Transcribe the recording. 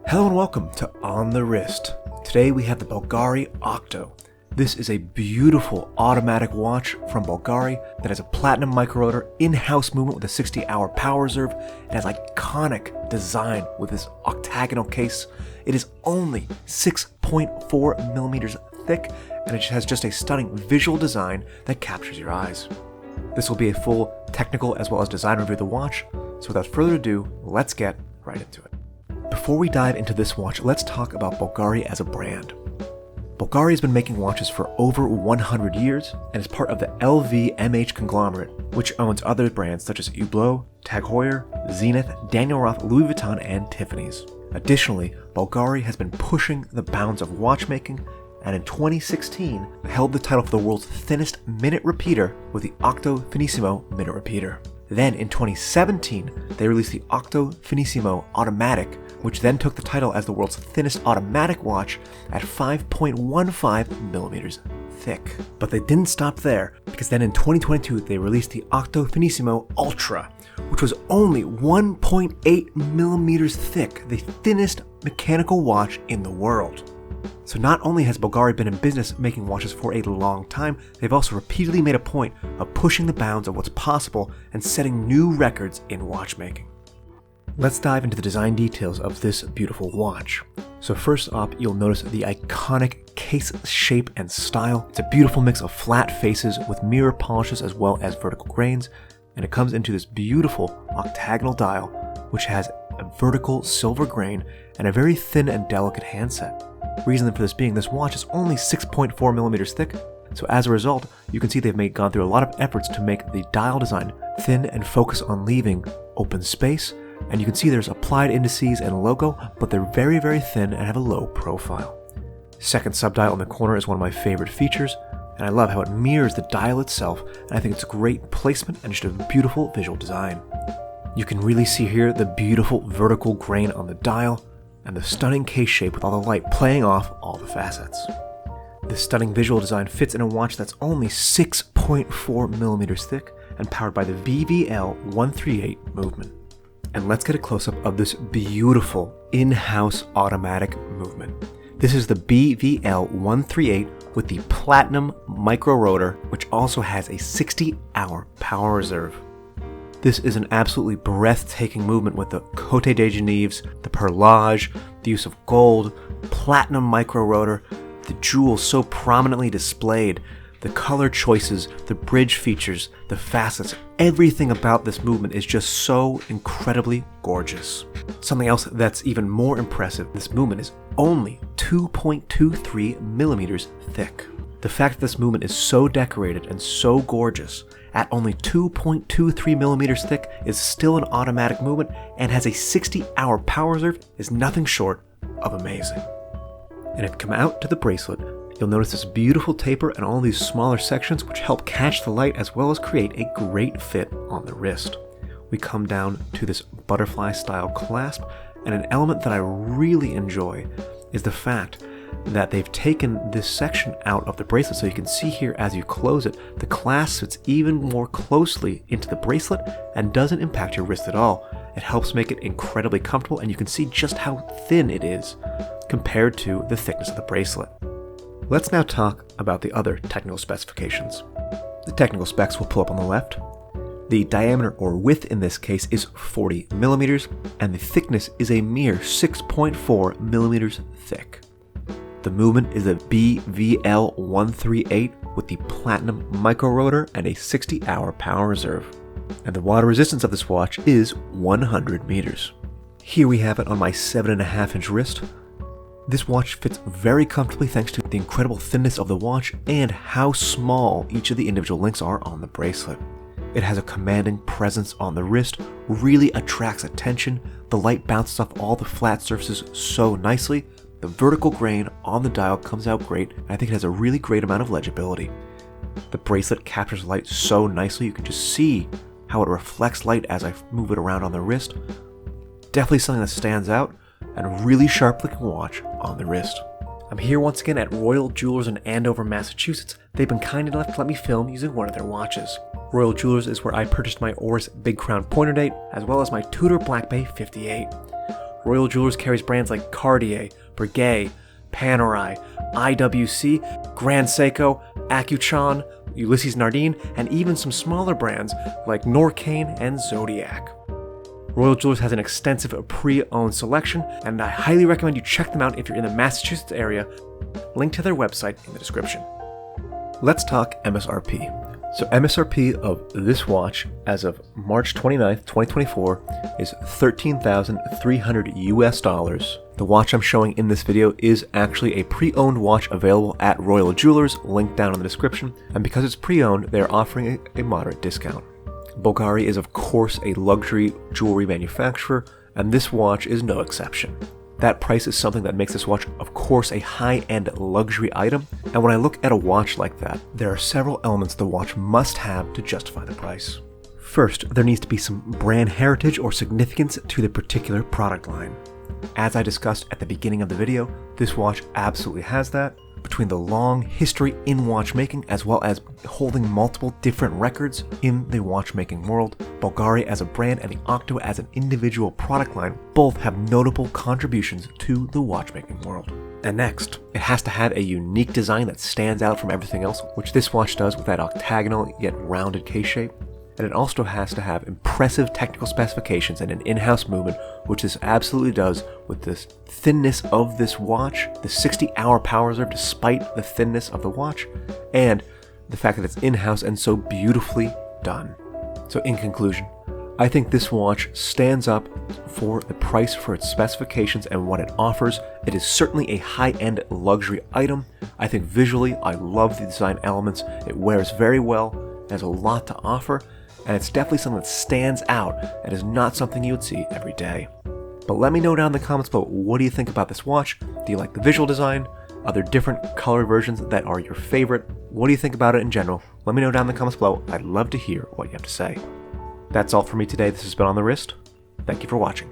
Hello and welcome to On the Wrist. Today we have the Bulgari Octo. This is a beautiful automatic watch from Bulgari that has a platinum micro-rotor in-house movement with a 60-hour power reserve. It has iconic design with this octagonal case. It is only 6.4 millimeters thick, and it has just a stunning visual design that captures your eyes. This will be a full technical as well as design review of the watch, so without further ado, let's get right into it. Before we dive into this watch, let's talk about Bulgari as a brand. Bulgari has been making watches for over 100 years and is part of the LVMH conglomerate, which owns other brands such as Hublot, Tag Heuer, Zenith, Daniel Roth, Louis Vuitton, and Tiffany's. Additionally, Bulgari has been pushing the bounds of watchmaking and in 2016 held the title for the world's thinnest minute repeater with the Octo Finissimo minute repeater. Then in 2017, they released the Octo Finissimo Automatic, which then took the title as the world's thinnest automatic watch at 5.15 millimeters thick. But they didn't stop there, because then in 2022 they released the Octo Finissimo Ultra, which was only 1.8 millimeters thick, the thinnest mechanical watch in the world. So not only has Bulgari been in business making watches for a long time, they've also repeatedly made a point of pushing the bounds of what's possible and setting new records in watchmaking. Let's dive into the design details of this beautiful watch. So first off, you'll notice the iconic case shape and style. It's a beautiful mix of flat faces with mirror polishes as well as vertical grains, and it comes into this beautiful octagonal dial, which has a vertical silver grain and a very thin and delicate handset. Reason for this being, this watch is only 6.4 millimeters thick, so as a result, you can see they've gone through a lot of efforts to make the dial design thin and focus on leaving open space, and you can see there's applied indices and logo, but they're very, very thin and have a low profile. Second subdial in the corner is one of my favorite features, and I love how it mirrors the dial itself, and I think it's great placement and just a beautiful visual design. You can really see here the beautiful vertical grain on the dial, and the stunning case shape with all the light playing off all the facets. This stunning visual design fits in a watch that's only 6.4 millimeters thick and powered by the BVL138 movement. And let's get a close-up of this beautiful in-house automatic movement. This is the BVL138 with the platinum micro-rotor, which also has a 60-hour power reserve. This is an absolutely breathtaking movement with the Côte de Genève, the perlage, the use of gold, platinum micro-rotor, the jewels so prominently displayed, the color choices, the bridge features, the facets, everything about this movement is just so incredibly gorgeous. Something else that's even more impressive, this movement is only 2.23 millimeters thick. The fact that this movement is so decorated and so gorgeous at only 2.23 millimeters thick is still an automatic movement and has a 60-hour power reserve is nothing short of amazing. And if you come out to the bracelet, you'll notice this beautiful taper and all these smaller sections which help catch the light as well as create a great fit on the wrist. We come down to this butterfly style clasp, and an element that I really enjoy is the fact that they've taken this section out of the bracelet, so you can see here as you close it, the clasp fits even more closely into the bracelet and doesn't impact your wrist at all. It helps make it incredibly comfortable, and you can see just how thin it is compared to the thickness of the bracelet. Let's now talk about the other technical specifications. The technical specs will pull up on the left. The diameter or width in this case is 40 millimeters, and the thickness is a mere 6.4 millimeters thick. The movement is a BVL138 with the platinum micro-rotor and a 60-hour power reserve. And the water resistance of this watch is 100 meters. Here we have it on my 7.5-inch wrist. This watch fits very comfortably thanks to the incredible thinness of the watch and how small each of the individual links are on the bracelet. It has a commanding presence on the wrist, really attracts attention, the light bounces off all the flat surfaces so nicely, the vertical grain on the dial comes out great, and I think it has a really great amount of legibility. The bracelet captures light so nicely, you can just see how it reflects light as I move it around on the wrist. Definitely something that stands out, and a really sharp looking watch on the wrist. I'm here once again at Royal Jewelers in Andover, Massachusetts. They've been kind enough to let me film using one of their watches. Royal Jewelers is where I purchased my OntheWrist Big Crown pointer date, as well as my Tudor Black Bay 58. Royal Jewelers carries brands like Cartier, Breguet, Panerai, IWC, Grand Seiko, Accuchon, Ulysses Nardin, and even some smaller brands like Norcane and Zodiac. Royal Jewelers has an extensive pre-owned selection, and I highly recommend you check them out if you're in the Massachusetts area. Link to their website in the description. Let's talk MSRP. So MSRP of this watch as of March 29th, 2024 is $13,300 US. The watch I'm showing in this video is actually a pre-owned watch available at Royal Jewelers, linked down in the description, and because it's pre-owned, they're offering a moderate discount. Bulgari is of course a luxury jewelry manufacturer, and this watch is no exception. That price is something that makes this watch, of course, a high-end luxury item, and when I look at a watch like that, there are several elements the watch must have to justify the price. First, there needs to be some brand heritage or significance to the particular product line. As I discussed at the beginning of the video, this watch absolutely has that. Between the long history in watchmaking as well as holding multiple different records in the watchmaking world, Bulgari as a brand and the Octo as an individual product line both have notable contributions to the watchmaking world. And next, it has to have a unique design that stands out from everything else, which this watch does with that octagonal yet rounded case shape. And it also has to have impressive technical specifications and an in-house movement, which this absolutely does with the thinness of this watch, the 60-hour power reserve despite the thinness of the watch, and the fact that it's in-house and so beautifully done. So in conclusion, I think this watch stands up for the price for its specifications and what it offers. It is certainly a high-end luxury item. I think visually, I love the design elements. It wears very well, it has a lot to offer, and it's definitely something that stands out and is not something you would see every day. But let me know down in the comments below, what do you think about this watch? Do you like the visual design? Are there different color versions that are your favorite? What do you think about it in general? Let me know down in the comments below. I'd love to hear what you have to say. That's all for me today. This has been On The Wrist. Thank you for watching.